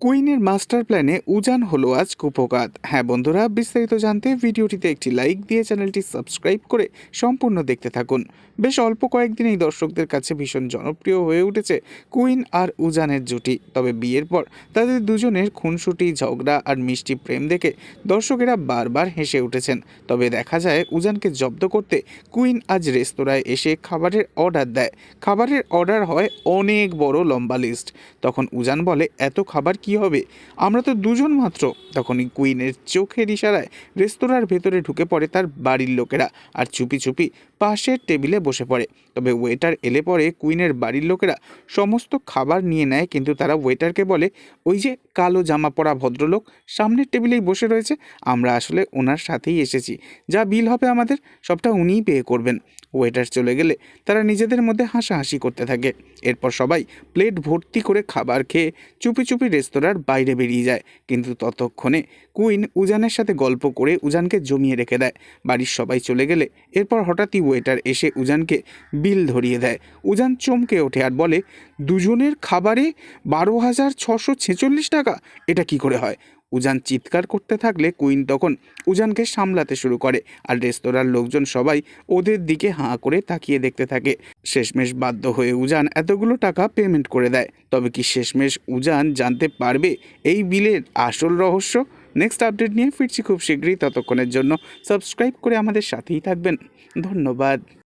কুইনের master প্ল্যানে উজান হলো আজ কুপোকাত। হ্যাঁ বন্ধুরা, বিস্তারিত জানতে ভিডিওটিতে একটি লাইক দিয়ে চ্যানেলটি সাবস্ক্রাইব করে সম্পূর্ণ দেখতে থাকুন। বেশ অল্প কয়েকদিনেই দর্শকদের কাছে ভীষণ জনপ্রিয় হয়ে উঠেছে কুইন আর উজানের জুটি। তবে বিয়ের পর তাদের দুজনের খুনসুটি, ঝগড়া আর মিষ্টি প্রেম দেখে দর্শকেরা বারবার হেসে উঠেছেন। তবে দেখা যায় উজানকে জব্দ করতে কুইন আজ রেস্তোরাঁয় এসে খাবারের অর্ডার দেয়। খাবারের অর্ডার হয় অনেক বড় লম্বা লিস্ট। তখন উজান বলে, এত খাবার কি হবে, আমরা তো দুজন মাত্র। তখনই কুইনের চোখের ইশারায় রেস্তোরাঁর ভেতরে ঢুকে পড়ে তার বাড়ির লোকেরা আর চুপি চুপি পাশের টেবিলে বসে পড়ে। তবে ওয়েটার এলে পরে কুইনের বাড়ির লোকেরা সমস্ত খাবার নিয়ে নেয়, কিন্তু তারা ওয়েটারকে বলে, ওই যে কালো জামা পরা ভদ্রলোক সামনের টেবিলেই বসে রয়েছে, আমরা আসলে ওনার সাথেই এসেছি, যা বিল হবে আমাদের সবটা উনিই পে করবেন। ওয়েটার চলে গেলে তারা নিজেদের মধ্যে হাসাহাসি করতে থাকে। এরপর সবাই প্লেট ভর্তি করে খাবার খেয়ে চুপি চুপি রেস্তোরাঁর বাইরে বেরিয়ে যায়। কিন্তু ততক্ষণে কুইন উজানের সাথে গল্প করে উজানকে জমিয়ে রেখে দেয়। বাড়ির সবাই চলে গেলে এরপর হঠাৎই ওয়েটার এসে উজানকে বিল ধরিয়ে দেয়। উজান চমকে ওঠে আর বলে, দুজনের খাবারে 12,646 টাকা, এটা কি করে হয়? উজান চিৎকার করতে থাকলে কুইন তখন উজানকে সামলাতে শুরু করে, আর রেস্তোরাঁর লোকজন সবাই ওদের দিকে হাঁ করে তাকিয়ে দেখতে থাকে। শেষমেশ বাধ্য হয়ে উজান এতগুলো টাকা পেমেন্ট করে দেয়। তবে কি শেষমেশ উজান জানতে পারবে এই বিলের আসল রহস্য? নেক্সট আপডেট নিয়ে ফিরছি খুব শীঘ্রই। ততক্ষণের জন্য সাবস্ক্রাইব করে আমাদের সাথেই থাকবেন। ধন্যবাদ।